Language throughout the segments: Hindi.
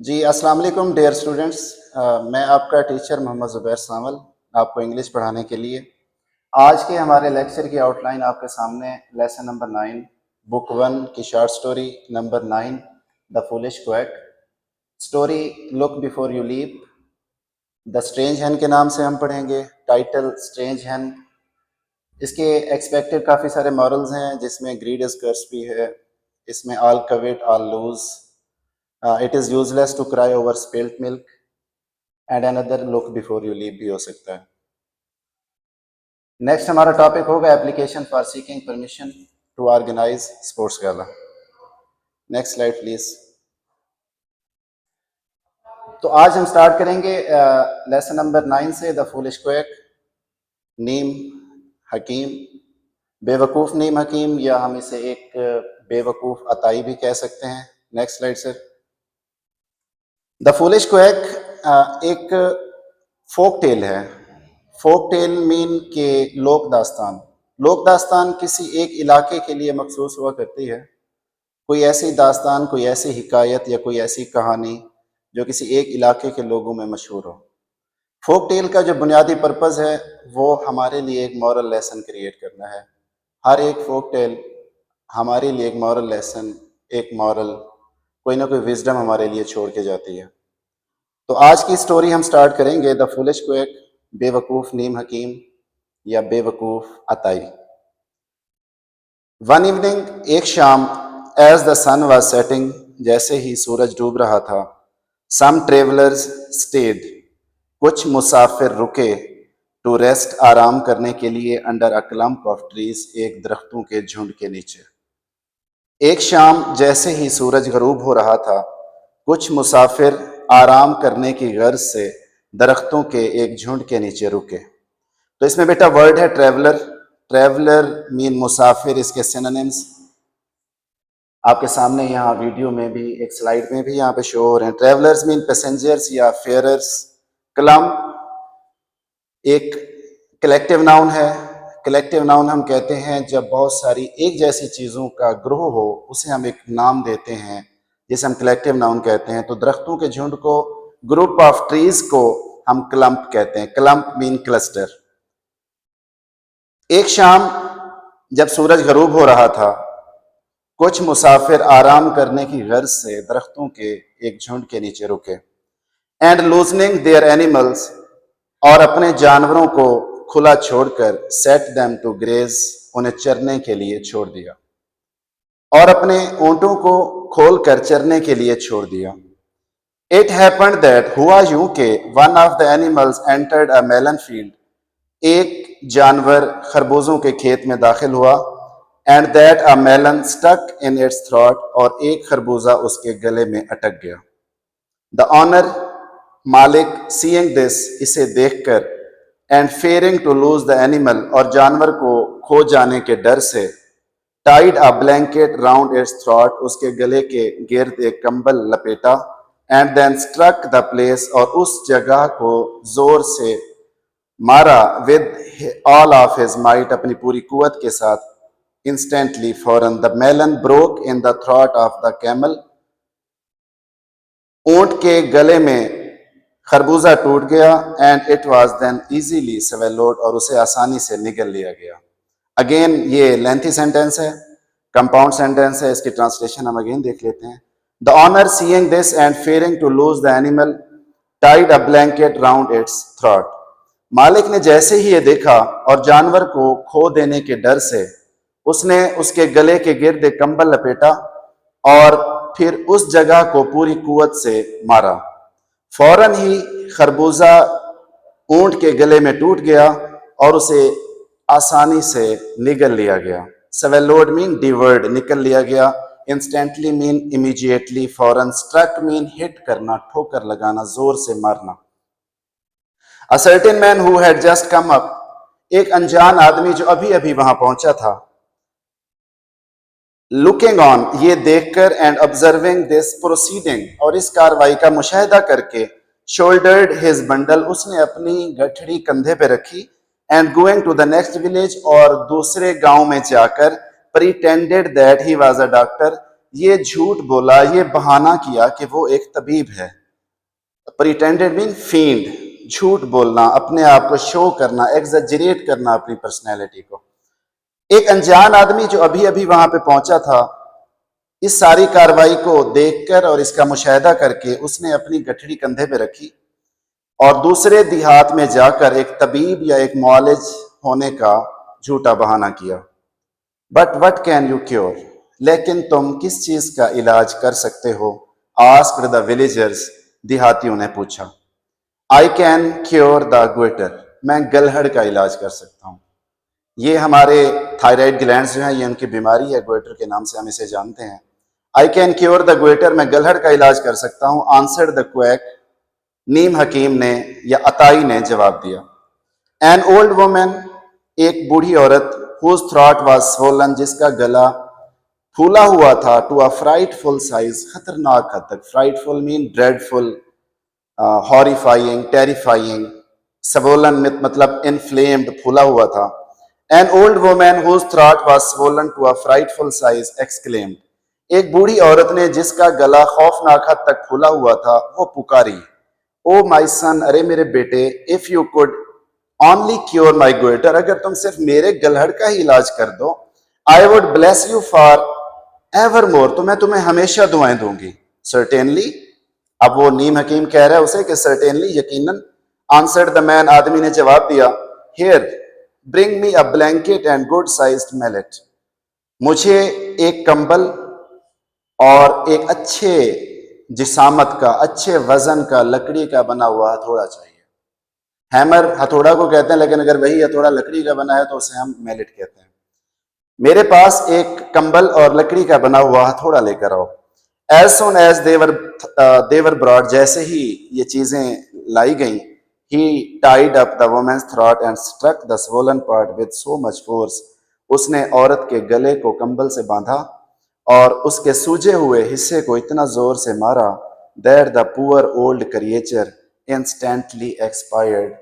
जी, अस्सलाम वालेकुम डियर स्टूडेंट्स। मैं आपका टीचर मोहम्मद ज़ुबैर सावल, आपको इंग्लिश पढ़ाने के लिए। आज के हमारे लेक्चर की आउटलाइन आपके सामने लेसन नंबर 9 बुक 1 की short story number 9 the foolish quack, story look before you leap, the strange hen के नाम से हम पढ़ेंगे। Title strange hen. इसके एक्सपेक्टेड काफ़ी सारे मॉरल्स हैं, जिसमें ग्रीड इज कर्स भी है, इसमें all covet all lose, it is useless to cry over spilt milk and another look before you leap भी हो सकता है। नेक्स्ट हमारा टॉपिक होगा application for seeking permission to organise sports gala. Next slide please. तो आज हम स्टार्ट करेंगे लेसन नंबर 9 से, द फूलिश क्वैक। नीम हकीम, बेवकूफ़ नीम हकीम, या हम इसे एक बेवकूफ़ अताई भी कह सकते हैं। Next slide sir. The foolish quack एक फोक टेल है। फोक टेल मीन के लोक दास्तान। लोक दास्तान किसी एक इलाके के लिए मखसूस हुआ करती है। कोई ऐसी दास्तान, कोई ऐसी हिकायत या कोई ऐसी कहानी जो किसी एक इलाके के लोगों में मशहूर हो। फोक टेल का जो बुनियादी पर्पज़ है वो हमारे लिए एक मॉरल लेसन क्रिएट करना है। हर एक फोक टेल हमारे लिए एक मॉरल लेसन, एक मॉरल, कोई ना कोई विजडम हमारे लिए छोड़ के जाती है। तो आज की स्टोरी हम स्टार्ट करेंगे द फुलिश क्वैक, बेवकूफ़ नीम हकीम या बेवकूफ़ अताई। वन इवनिंग, एक शाम, as the sun was setting, जैसे ही सूरज डूब रहा था, सम ट्रेवलर्स स्टेड, कुछ मुसाफिर रुके, टू रेस्ट, आराम करने के लिए, under a clump of trees, एक दरख्तों के झुंड के नीचे। एक शाम जैसे ही सूरज गरूब हो रहा था, कुछ मुसाफिर आराम करने की गर्ज से दरख्तों के एक झुंड के नीचे रुके। तो इसमें बेटा वर्ड है ट्रैवलर। ट्रैवलर मीन मुसाफिर, इसके सिनोनिम्स आपके सामने यहाँ वीडियो में भी, एक स्लाइड में भी यहाँ पे शो हो रहे हैं। ट्रैवलर्स मीन पैसेंजर्स या फेयरर्स। क्लम एक कलेक्टिव नाउन है। कलेक्टिव नाउन हम कहते हैं जब बहुत सारी एक जैसी चीज़ों का ग्रोह हो, उसे हम एक नाम देते हैं, जिसे हम कलेक्टिव नाउन कहते हैं। तो दरख्तों के झुंड को, ग्रुप ऑफ ट्रीज को हम क्लम्प कहते हैं। Clump mean cluster. एक शाम जब सूरज गरूब हो रहा था, कुछ मुसाफिर आराम करने की गर्ज से दरख्तों के एक झुंड के नीचे रुके। एंड लूजनिंग देयर एनिमल्स, और अपने जानवरों को खुला छोड़कर, सेट देम टू ग्रेज, उन्हें चरने के लिए छोड़ दिया, और अपने ऊंटों को खोलकर चरने के लिए छोड़ दिया। इट हैपेंड दैट, हुआ यूं के, one of the animals entered a melon field, एक जानवर खरबूजों के खेत में दाखिल हुआ। And that a melon stuck in its throat, और एक खरबूजा उसके गले में अटक गया। द ऑनर, मालिक, सीइंग दिस, इसे देखकर, and fearing to lose the animal, और जानवर को खो जाने के डर से, tied a blanket round its throat, उसके गले के गिर्द एक कंबल लपेटा। And then struck the place, और उस जगह को जोर से मारा, with all of his might, अपनी पूरी कुवत के साथ। इंस्टेंटली, फौरन, the melon broke in the throat of the camel, ऊंट के गले में खरबूजा टूट गया। And it was then easily swallowed, और उसे आसानी से निगल लिया गया। अगेन ये लेंथी सेंटेंस है, कंपाउंड सेंटेंस है, इसकी ट्रांसलेशन हम अगेन देख लेते हैं। The honour, seeing this and fearing to lose the animal, tied a blanket round its throat. मालिक ने जैसे ही ये देखा और जानवर को खो देने के डर से उसने उसके गले के गिर्द एक कंबल लपेटा और फिर उस जगह को पूरी कुवत से मारा। फौरन ही खरबूजा ऊंट के गले में टूट गया और उसे आसानी से निगल लिया गया। स्वेलोड मीन डिवर्ड, निकल लिया गया। इंस्टेंटली मीन इमीडिएटली, फौरन। स्ट्रक मीन हिट करना, ठोकर लगाना, जोर से मारना। A certain man who had just come up, एक अनजान आदमी जो अभी अभी वहां पहुंचा था। लुकिंग ऑन, ये देखकर, एंड ऑब्जर्विंग दिस प्रोसीडिंग, और इस कार्रवाई का मुशाहिदा करके, शोल्डर्ड हिज बंडल, उसने अपनी गठड़ी कंधे पे रखी। And going to the next village, और दूसरे गांव में जाकर, pretended that he was a doctor, ये झूठ बोला, ये बहाना किया कि वो एक तबीब है। प्रिटेंडेड मीन फील्ड, झूठ बोलना, अपने आप को शो करना, एग्जेजरेट करना अपनी पर्सनैलिटी को। एक अनजान आदमी जो अभी अभी वहां पे पहुंचा था, इस सारी कार्रवाई को देखकर और इसका मुशाहिदा करके उसने अपनी गठड़ी कंधे पे रखी और दूसरे देहात में जाकर एक तबीब या एक मुआलिज होने का झूठा बहाना किया। But what can you cure, लेकिन तुम किस चीज का इलाज कर सकते हो? आस्क्ड द विलेजर्स, देहातियों ने पूछा। आई कैन क्योर द ग्वेटर, मैं गलहड़ का इलाज कर सकता हूँ। ये हमारे थायराइड ग्लैंड्स जो हैं, ये उनकी बीमारी है, ग्वेटर के नाम से हम इसे जानते हैं। आई कैन क्योर द ग्वेटर, मैं गलहड़ का इलाज कर सकता हूँ। आंसर्ड द क्वैक, नीम हकीम ने या अताई ने जवाब दिया। एन ओल्ड वुमन, एक बूढ़ी औरत, whose throat was swollen, जिसका गला फूला हुआ था, टू अ फ्राइटफुल साइज, खतरनाक हद तक। Frightful mean dreadful, horrifying, terrifying. Swollen मतलब इन्फ्लेम्ड, फूला हुआ था। An old woman whose throat was swollen to a frightful size exclaimed, एक बूढ़ी औरत ने जिसका गला खौफनाक हद तक फूला हुआ था, वो पुकारी, ओ माई सन, अरे मेरे बेटे, if you could only cure my goitre, अगर तुम सिर्फ मेरे गलहड़ का ही इलाज कर दो, I would bless you for ever more, तो मैं तुम्हें हमेशा दुआएं दूंगी। सर्टेनली, अब वो नीम हकीम कह रहा है उसे कि सर्टेनली, यकीनन। आंसर्ड द मैन, आदमी ने जवाब दिया। Here, bring me a blanket and good sized mallet, मुझे एक कंबल और एक अच्छे जिसामत का, अच्छे वजन का, लकड़ी का बना हुआ हथौड़ा चाहिए। हैमर हथौड़ा को कहते हैं, लेकिन अगर वही हथौड़ा लकड़ी का बना है तो उसे हम मैलेट कहते हैं। मेरे पास एक कंबल और लकड़ी का बना हुआ हथौड़ा लेकर आओ। As soon as they were brought, जैसे ही ये चीजें लाई गई, he tied up the woman's throat and struck the swollen part with so much force, उसने औरत के गले को कंबल से बांधा और उसके सूजे हुए हिस्से को इतना जोर से मारा, that the poor old creature instantly expired,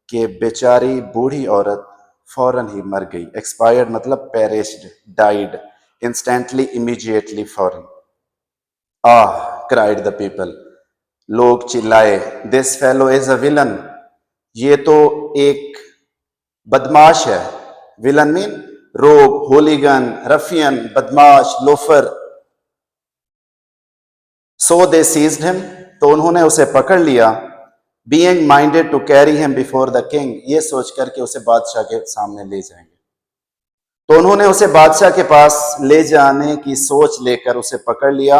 कि बेचारी बूढ़ी औरत फौरन ही मर गई। एक्सपायर्ड मतलब पेरिश्ड, डाइड। इंस्टेंटली, इमीडिएटली, फौरन। आह, क्राइड द पीपल, लोग चिल्लाए। This fellow is a villain, ये तो एक बदमाश है। Villain mean rogue, hooligan, ruffian, बदमाश, loafer. So they seized him, तो उन्होंने उसे पकड़ लिया। Being minded to carry him before the king, ये सोच करके उसे बादशाह के सामने ले जाएंगे। तो उन्होंने उसे बादशाह के पास ले जाने की सोच लेकर उसे पकड़ लिया।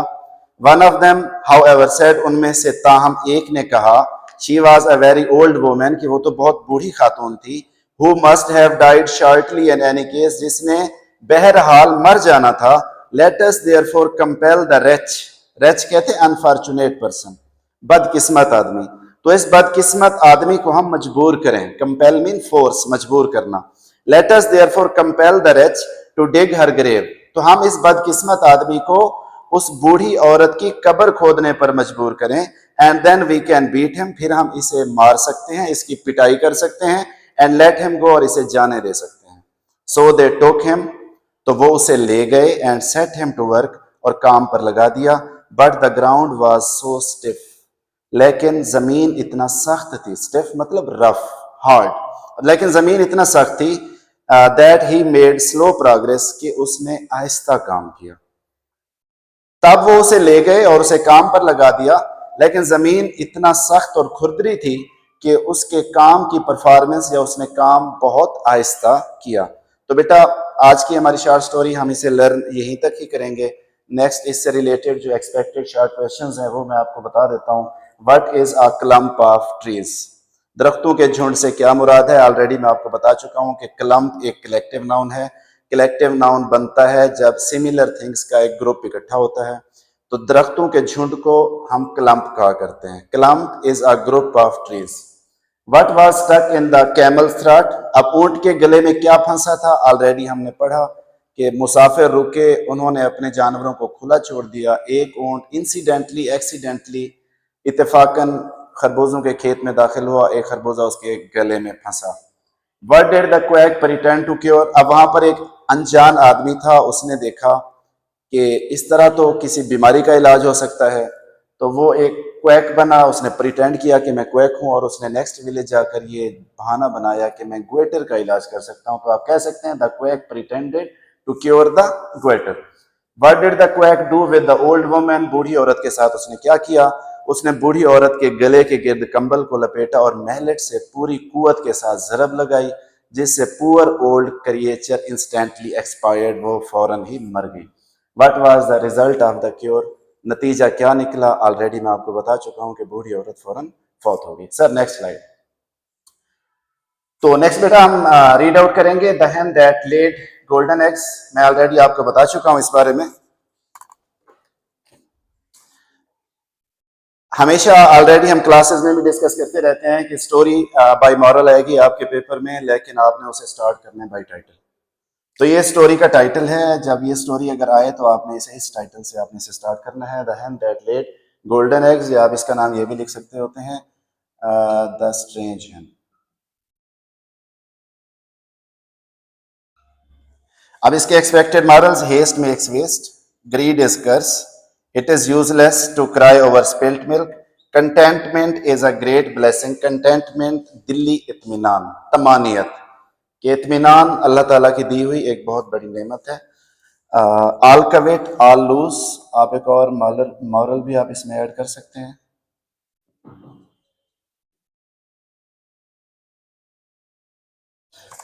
One of them however said, उनमें से ताहम एक ने कहा, she was a very old woman, कि वो तो बहुत बूढ़ी खातून थी। Who must have died shortly in any case, जिसने बहरहाल मर जाना था। Late us therefore compel the reach, reach कहते अनफॉर्चुनेट पर्सन, बदकिस्मत आदमी। तो इस बदकिस्मत आदमी को हम मजबूर करें। कंपेल मीन फोर्स, मजबूर करना। Let us therefore compel the rich to dig her grave, तो हम इस बदकिस्मत आदमी को उस बूढ़ी औरत की कब्र खोदने पर मजबूर करें। And then we can beat him, फिर हम इसे मार सकते हैं, इसकी पिटाई कर सकते हैं। एंड लेट हिम गो, और इसे जाने दे सकते हैं। सो दे टोक हिम, तो वो उसे ले गए। And set him to work, और काम पर लगा दिया। But the ground was so stiff, लेकिन जमीन इतना सख्त थी। स्टिफ मतलब रफ, हार्ड, लेकिन जमीन इतना सख्त थी, that he made slow progress, कि उसने आहिस्ता काम किया। तब वो उसे ले गए और उसे काम पर लगा दिया, लेकिन जमीन इतना सख्त और खुरदरी थी कि उसके काम की परफॉर्मेंस या उसने काम बहुत आहिस्ता किया। तो बेटा, आज की हमारी शॉर्ट स्टोरी हम इसे लर्न यहीं तक ही करेंगे। नेक्स्ट इससे रिलेटेड जो एक्सपेक्टेड शॉर्ट क्वेश्चंस हैं वो मैं आपको बता देता हूँ। What is a clump of trees, दरख्तों के झुंड से क्या मुराद है? ऑलरेडी मैं आपको बता चुका हूं कि क्लम्प एक कलेक्टिव नाउन है। कलेक्टिव नाउन बनता है जब सिमिलर थिंग्स का एक ग्रुप इकट्ठा होता है। तो दरख्तों के झुंड को हम क्लम्प कहा करते हैं। Clump is a group of trees. What was stuck in the camel's throat, अब ऊंट के गले में क्या फंसा था? ऑलरेडी हमने पढ़ा कि मुसाफिर रुके, उन्होंने अपने जानवरों को खुला छोड़ दिया। एक ऊंट इंसिडेंटली, एक्सीडेंटली, इत्तेफाकन खरबूजों के खेत में दाखिल हुआ, एक खरबूजा उसके गले में फंसा। What did the quack pretend to cure, अब वहां पर एक अनजान आदमी था, उसने देखा कि इस तरह तो किसी बीमारी का इलाज हो सकता है। तो वो एक क्वैक बना, उसने प्रिटेंड किया कि मैं क्वैक हूँ और उसने नेक्स्ट विलेज जाकर ये बहाना बनाया कि मैं ग्वेटर का इलाज कर सकता हूँ। तो आप कह सकते हैं the quack pretended to cure the goitre. What did the quack do with the old woman? बूढ़ी औरत के साथ उसने क्या किया? उसने बूढ़ी औरत के गले के गिर्द कंबल को लपेटा और महलट से पूरी कुवत के साथ जरब लगाई, जिससे poor old creature instantly expired, वो फौरन ही मर गई। What was the result of the cure? नतीजा क्या निकला? ऑलरेडी मैं आपको बता चुका हूं कि बूढ़ी औरत फौरन फौत हो गई। Sir next slide. तो नेक्स्ट बेटा हम रीड आउट करेंगे the hen that laid golden eggs. मैं ऑलरेडी आपको बता चुका हूं इस बारे में। हमेशा ऑलरेडी हम क्लासेस में भी डिस्कस करते रहते हैं कि स्टोरी बाय मॉरल आएगी आपके पेपर में, लेकिन आपने उसे स्टार्ट करना है बाय टाइटल। तो ये स्टोरी का टाइटल है। जब ये स्टोरी अगर आए तो आपने इसे इस टाइटल से आपने इसे स्टार्ट करना है, the hen that laid golden eggs, या आप इसका नाम ये भी लिख सकते होते हैं द स्ट्रेंज hen। अब इसके expected morals: haste makes waste, greed is curse, it is useless to cry over spilt milk, contentment is a great blessing. Contentment दिल्ली इत्मीनान, तमानियत कि इत्मीनान अल्लाह ताला की दी हुई एक बहुत बड़ी नेमत है। ऑल कविट ऑल लूज, आप एक और मॉरल मॉरल भी आप इसमें ऐड कर सकते हैं।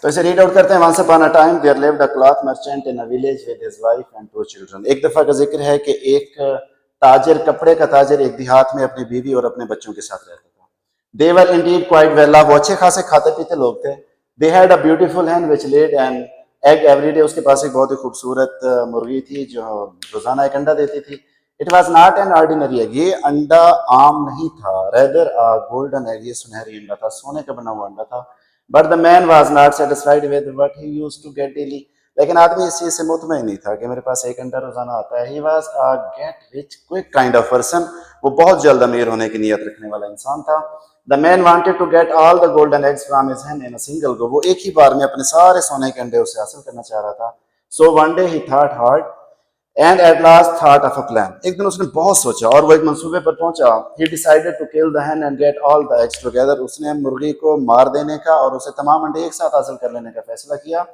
तो इसे रीड आउट करते हैं। Once upon a time there lived a cloth merchant in a village with his wife and 2 children. एक दफा का जिक्र है कि एक ताजर, कपड़े का ताजर एक देहात में अपनी बीवी और अपने बच्चों के साथ रहता था। They were indeed quite well off, वो अच्छे खासे खाते पीते लोग थे। They had a beautiful hen which laid an egg every day, उसके पास एक बहुत ही खूबसूरत मुर्गी थी जो रोजाना एक अंडा देती थी। It was not an ordinary egg, ये अंडा आम नहीं था। रेदर अ गोल्डन एग, ये सुनहरी अंडा था, सोने का बना हुआ अंडा था। But the man was not satisfied with what he used to get daily, लेकिन आदमी इस चीज से मुतमईन नहीं था कि मेरे पास एक अंडा रोजाना आता है। He was a get rich quick kind of person, वो बहुत जल्द अमीर होने की नीयत रखने वाला इंसान था। The man wanted to get all the golden eggs from his hen in a single go, वो एक ही बार में अपने सारे सोने के अंडे उसे हासिल करना चाह रहा था। So one day he thought hard and at last thought of a plan, एक दिन उसने बहुत सोचा और वो एक मंसूबे पर पहुंचा। He decided to kill the hen and get all the eggs together, उसने मुर्गी को मार देने का और उसे तमाम अंडे एक साथ हासिल कर लेने का फैसला किया।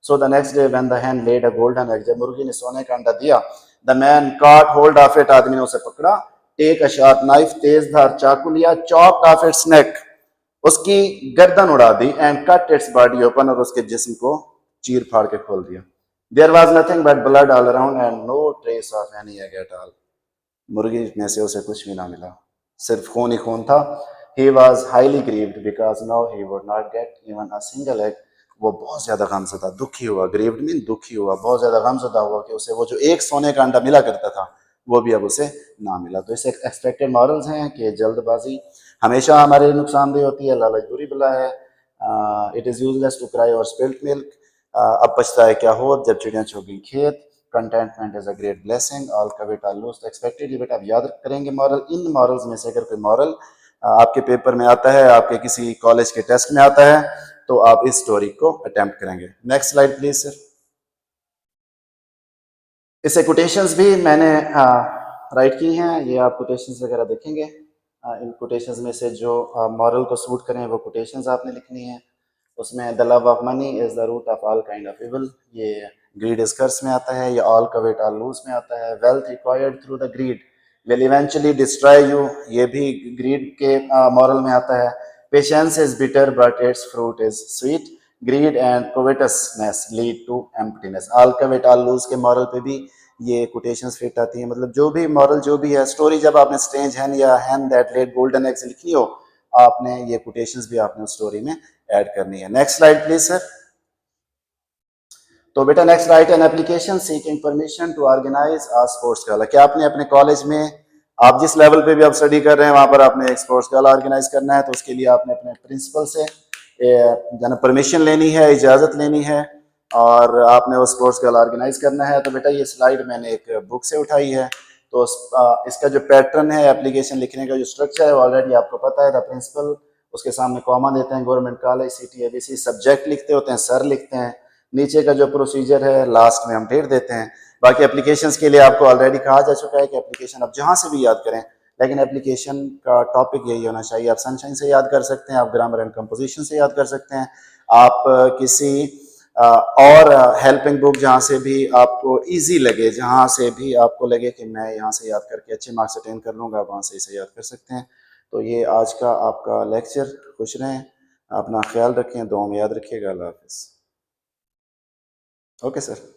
So the next day when the hen laid a golden egg, जब मुर्गी ने सोने का अंडा दिया, the man caught hold of it, आदमी ने उसे पकड़ा। टेक अ शार्प नाइफ, तेज धार चाकू लिया। चॉप्ड ऑफ इट्स नेक, उसकी गर्दन उड़ा दी। And cut its body open, और उसके जिस्म को चीर फाड़ के खोल दिया। There was nothing but blood all around and no trace of any egg at all, मुर्गी में से उसे कुछ भी ना मिला, सिर्फ खून ही खून था। He was highly grieved because now he would not get even a single egg, वो बहुत ज्यादा गमज़दा, दुखी हुआ। ग्रीव्ड मीन दुखी हुआ, बहुत ज्यादा गमज़दा हुआ कि उसे वो जो एक सोने का अंडा मिला करता था वो भी अब उसे ना मिला। तो इसे एक्सपेक्टेड मॉरल्स हैं कि जल्दबाजी हमेशा हमारे नुकसानदेह होती है, लालच बुरी बला है। It is useless to cry over spilt milk, अब पछताए क्या हो जब चिड़ियाँ चुग गई खेत। Contentment is a great blessing, all covet all lose. तो एक्सपेक्टेडली बेटा आप याद करेंगे मॉरल। इन मॉरल्स में से अगर कोई मॉरल आपके पेपर में आता है, आपके किसी कॉलेज के टेस्ट में आता है, तो आप इस स्टोरी को अटेम्प्ट करेंगे। Next slide please sir. इसे कोटेशंस भी मैंने राइट की हैं, ये आप कोटेशंस वगैरह देखेंगे। इन कोटेशंस में से जो मॉरल को सूट करें वो कोटेशंस आपने लिखनी है। उसमें the love of money is the root of all kind of evil, ये ग्रीड इज कर्स में आता है। ये ऑल कवेट ऑल लूज में आता है। Wealth required through the greed will eventually destroy you, ये भी ग्रीड के मॉरल में आता है। Patience is bitter but its fruit is sweet, greed and covetousness lead to emptiness. All covet all lose के मॉरल पे भी ये कोटेशंस फिट आती हैं। मतलब जो भी मॉरल जो भी है स्टोरी, जब आपने स्ट्रेंज hen या hen that laid golden eggs लिखनी हो, आपने ये कोटेशंस भी आपने उस स्टोरी में ऐड करनी है। Next slide please sir. तो बेटा next write an application seeking permission to organise a sports gala. क्या आपने अपने कॉलेज में, आप जिस लेवल पे भी आप स्टडी कर रहे हैं वहां पर आपने एक स्पोर्ट्स गला ऑर्गेनाइज करना है, तो उसके लिए आपने अपने प्रिंसिपल से परमिशन लेनी है, इजाजत लेनी है, और आपने वो स्पोर्ट्स गला ऑर्गेनाइज करना है। तो बेटा ये स्लाइड मैंने एक बुक से उठाई है। तो इसका जो पैटर्न है एप्लीकेशन लिखने का जो स्ट्रक्चर है ऑलरेडी आपको पता है। द प्रिंसिपल, उसके सामने कॉमा देते हैं, government college city ABC, subject लिखते होते हैं, सर लिखते हैं, नीचे का जो प्रोसीजर है लास्ट में हम डेट देते हैं। बाकी एप्लीकेशंस के लिए आपको ऑलरेडी कहा जा चुका है कि एप्लीकेशन आप जहाँ से भी याद करें, लेकिन एप्लीकेशन का टॉपिक यही होना चाहिए। आप सनशाइन से याद कर सकते हैं, आप ग्रामर एंड कंपोजिशन से याद कर सकते हैं, आप किसी और हेल्पिंग बुक जहाँ से भी आपको इजी लगे, जहाँ से भी आपको लगे कि मैं यहाँ से याद करके अच्छे मार्क्स अटेन कर लूँगा, वहाँ से इसे याद कर सकते हैं। तो ये आज का आपका लेक्चर। खुश रहें, अपना ख्याल रखें, दुआ में याद रखिएगा। अल्लाह हाफिज़। Okay sir.